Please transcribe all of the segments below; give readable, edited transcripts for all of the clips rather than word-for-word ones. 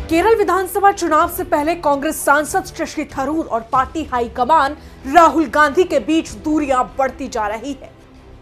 केरल विधानसभा चुनाव से पहले कांग्रेस सांसद शशि थरूर और पार्टी हाईकमान राहुल गांधी के बीच दूरियां बढ़ती जा रही है।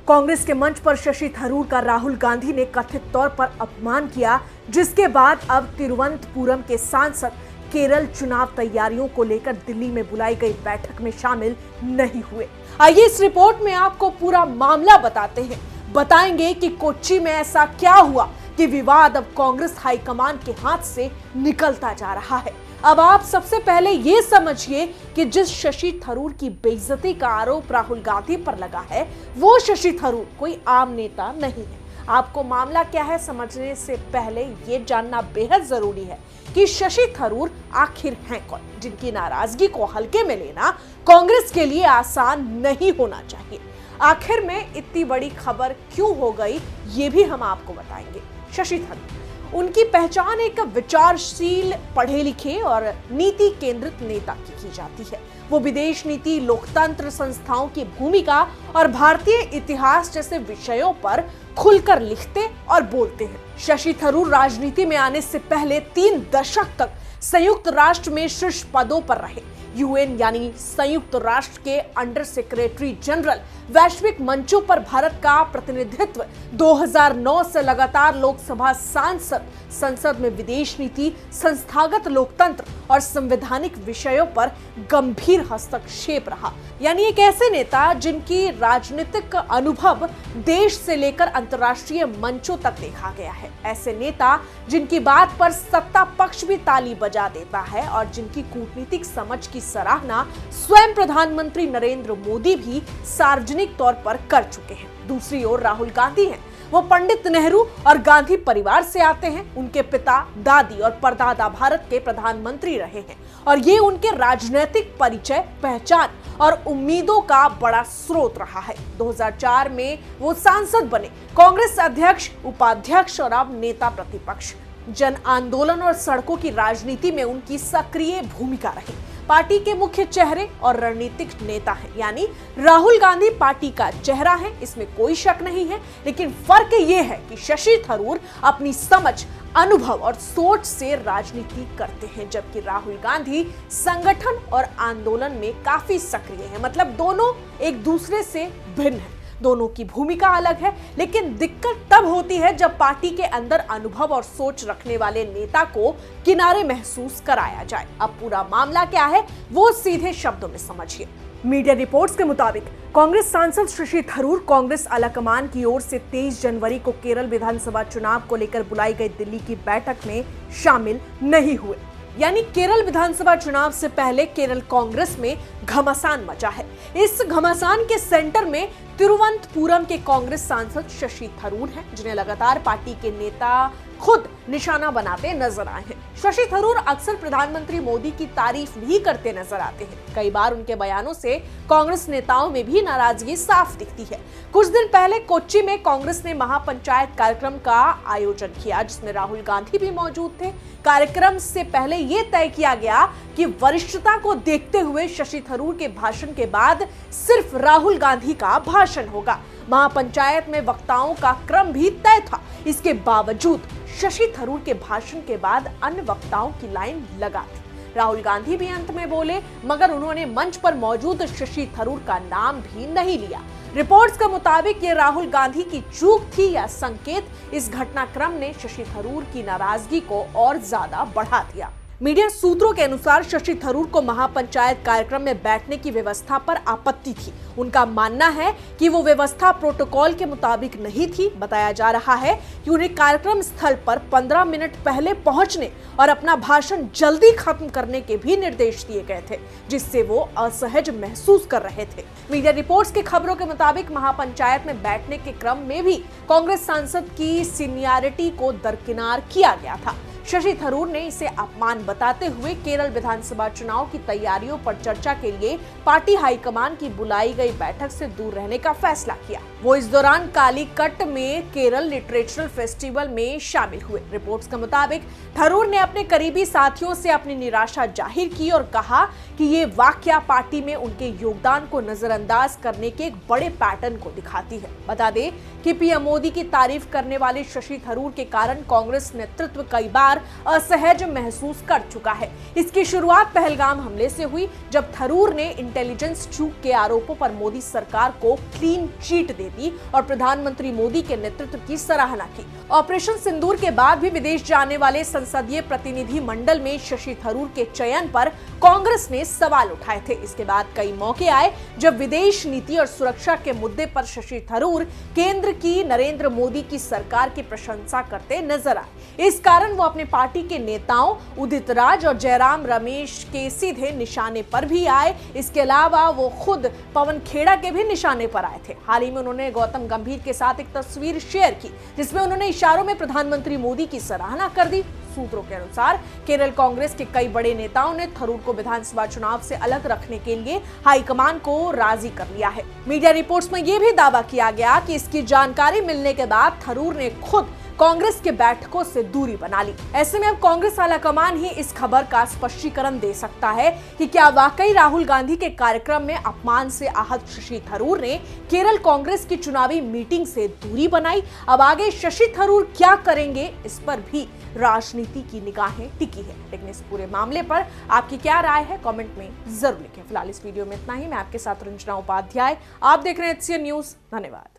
कांग्रेस के मंच पर शशि थरूर का राहुल गांधी ने कथित तौर पर अपमान किया, जिसके बाद अब तिरुवनंतपुरम के सांसद केरल चुनाव तैयारियों को लेकर दिल्ली में बुलाई गई बैठक में शामिल नहीं हुए। आइए इस रिपोर्ट में आपको पूरा मामला बताते हैं। बताएंगे कि कोच्चि में ऐसा क्या हुआ कि विवाद अब कांग्रेस हाईकमान के हाथ से निकलता जा रहा है। अब आप सबसे पहले ये समझिए कि जिस शशि थरूर की बेइज्जती का आरोप राहुल गांधी पर लगा है, वो शशि थरूर कोई आम नेता नहीं है। आपको मामला क्या है समझने से पहले ये जानना बेहद जरूरी है कि शशि थरूर आखिर हैं कौन, जिनकी नाराजगी को हल्के में लेना कांग्रेस के लिए आसान नहीं होना चाहिए। आखिर में इतनी बड़ी खबर क्यों हो गई, ये भी हम आपको बताएंगे। शशि थरूर, उनकी पहचान एक विचारशील, पढ़े लिखे और नीति केंद्रित नेता की जाती है। वो विदेश नीति, लोकतंत्र, संस्थाओं की भूमिका और भारतीय इतिहास जैसे विषयों पर खुलकर लिखते और बोलते हैं। शशि थरूर राजनीति में आने से पहले 3 दशक तक संयुक्त राष्ट्र में शीर्ष पदों पर रहे। यूएन यानी संयुक्त राष्ट्र के अंडर सेक्रेटरी जनरल, वैश्विक मंचों पर भारत का प्रतिनिधित्व, 2009 से लगातार लोकसभा सांसद, संसद में विदेश नीति, संस्थागत लोकतंत्र और संवैधानिक विषयों पर गंभीर हस्तक्षेप रहा। यानी एक ऐसे नेता जिनकी राजनीतिक अनुभव देश से लेकर अंतर्राष्ट्रीय मंचों तक देखा गया है। ऐसे नेता जिनकी बात पर सत्ता पक्ष भी ताली बजा देता है और जिनकी कूटनीतिक समझ की सराहना स्वयं प्रधानमंत्री नरेंद्र मोदी भी सार्वजनिक तौर पर कर चुके हैं। दूसरी ओर राहुल गांधी हैं। वो पंडित नेहरू और गांधी परिवार से आते हैं। उनके पिता, दादी और परदादा भारत के प्रधानमंत्री रहे हैं और ये उनके राजनीतिक परिचय, पहचान और उम्मीदों का बड़ा स्रोत रहा है। 2004 में वो सांसद बने, कांग्रेस अध्यक्ष, उपाध्यक्ष और अब नेता प्रतिपक्ष। जन आंदोलन और सड़कों की राजनीति में उनकी सक्रिय भूमिका रही। पार्टी के मुख्य चेहरे और रणनीतिक नेता हैं। यानी राहुल गांधी पार्टी का चेहरा है, इसमें कोई शक नहीं है। लेकिन फर्क ये है कि शशि थरूर अपनी समझ, अनुभव और सोच से राजनीति करते हैं, जबकि राहुल गांधी संगठन और आंदोलन में काफी सक्रिय है। मतलब दोनों एक दूसरे से भिन्न है, दोनों की भूमिका अलग है। लेकिन दिक्कत तब होती है जब पार्टी के अंदर अनुभव और सोच रखने वाले नेता को किनारे महसूस कराया जाए। अब पूरा मामला क्या है वो सीधे शब्दों में समझिए। मीडिया रिपोर्ट्स के मुताबिक कांग्रेस सांसद शशि थरूर कांग्रेस आलाकमान की ओर से 23 जनवरी को केरल विधानसभा चुनाव को लेकर बुलाई गई दिल्ली की बैठक में शामिल नहीं हुए। यानी केरल विधानसभा चुनाव से पहले केरल कांग्रेस में घमासान मचा है। इस घमासान के सेंटर में तिरुवनंतपुरम के कांग्रेस सांसद शशि थरूर हैं, जिन्हें लगातार पार्टी के नेता खुद निशाना बनाते नजर आए हैं। शशि थरूर अक्सर प्रधानमंत्री मोदी की तारीफ भी करते नजर आते हैं। कई बार उनके बयानों से कांग्रेस नेताओं में भी नाराजगी साफ दिखती है। कुछ दिन पहले कोच्चि में कांग्रेस ने महापंचायत कार्यक्रम का आयोजन किया, जिसमें राहुल गांधी भी मौजूद थे। कार्यक्रम से पहले यह तय किया गया कि वरिष्ठता को देखते हुए शशि थरूर के भाषण के बाद सिर्फ राहुल गांधी का भाषण होगा। महापंचायत में वक्ताओं का क्रम भी तय था। इसके बावजूद शशि थरूर के भाषण के बाद अन्य वक्ताओं की लाइन लगा थी। राहुल गांधी भी अंत में बोले, मगर उन्होंने मंच पर मौजूद शशि थरूर का नाम भी नहीं लिया। रिपोर्ट्स के मुताबिक ये राहुल गांधी की चूक थी या संकेत। इस घटनाक्रम ने शशि थरूर की नाराजगी को और ज्यादा बढ़ा दिया। मीडिया सूत्रों के अनुसार शशि थरूर को महापंचायत कार्यक्रम में बैठने की व्यवस्था पर आपत्ति थी। उनका मानना है कि वो व्यवस्था प्रोटोकॉल के मुताबिक नहीं थी। बताया जा रहा है कि उन्हें कार्यक्रम स्थल पर 15 मिनट पहले पहुंचने और अपना भाषण जल्दी खत्म करने के भी निर्देश दिए गए थे, जिससे वो असहज महसूस कर रहे थे। मीडिया रिपोर्ट्स की खबरों के मुताबिक महापंचायत में बैठने के क्रम में भी कांग्रेस सांसद की सीनियरिटी को दरकिनार किया गया था। शशि थरूर ने इसे अपमान बताते हुए केरल विधानसभा चुनाव की तैयारियों पर चर्चा के लिए पार्टी हाईकमान की बुलाई गई बैठक से दूर रहने का फैसला किया। वो इस दौरान कालीकट में केरल लिटरेचर फेस्टिवल में शामिल हुए। रिपोर्ट्स के मुताबिक थरूर ने अपने करीबी साथियों से अपनी निराशा जाहिर की और कहा कि ये वाकया पार्टी में उनके योगदान को नजरअंदाज करने के एक बड़े पैटर्न को दिखाती है। बता दें कि पीएम मोदी की तारीफ करने वाले शशि थरूर के कारण कांग्रेस नेतृत्व कई बार असहज महसूस कर चुका है। इसकी शुरुआत पहलगाम हमले से हुई, जब थरूर ने इंटेलिजेंस चूक के आरोपों पर मोदी सरकार को क्लीन चिट दे दी और प्रधानमंत्री मोदी के नेतृत्व की सराहना की। ऑपरेशन सिंदूर के बाद भी विदेश जाने वाले संसदीय प्रतिनिधि मंडल में शशि थरूर के चयन पर कांग्रेस ने सवाल उठाए थे। इसके बाद कई मौके आए जब विदेश नीति और सुरक्षा के मुद्दे पर शशि थरूर केंद्र की नरेंद्र मोदी की सरकार की प्रशंसा करते नजर आए। इस कारण वो अपने पार्टी के नेताओं उदित राज और जयराम रमेश के सीधे निशाने पर भी आए। इसके अलावा वो खुद पवन खेड़ा के भी निशाने पर आए थे। हाल ही में उन्होंने गौतम गंभीर के साथ एक तस्वीर शेयर की जिसमें उन्होंने इशारों में प्रधानमंत्री मोदी की सराहना कर दी। सूत्रों के अनुसार केरल कांग्रेस के कई बड़े नेताओं ने थरूर को विधानसभा चुनाव से अलग रखने के लिए हाईकमान को राजी कर लिया है। मीडिया रिपोर्ट्स में यह भी दावा किया गया कि इसकी जानकारी मिलने के बाद थरूर ने खुद कांग्रेस के बैठकों से दूरी बना ली। ऐसे में अब कांग्रेस आलाकमान ही इस खबर का स्पष्टीकरण दे सकता है कि क्या वाकई राहुल गांधी के कार्यक्रम में अपमान से आहत शशि थरूर ने केरल कांग्रेस की चुनावी मीटिंग से दूरी बनाई। अब आगे शशि थरूर क्या करेंगे, इस पर भी राजनीति की निगाहें टिकी है। लेकिन इस पूरे मामले पर आपकी क्या राय है, कमेंट में जरूर लिखें। फिलहाल इस वीडियो में इतना ही। मैं आपके साथ रंजना उपाध्याय, आप देख रहे हैं HCN न्यूज। धन्यवाद।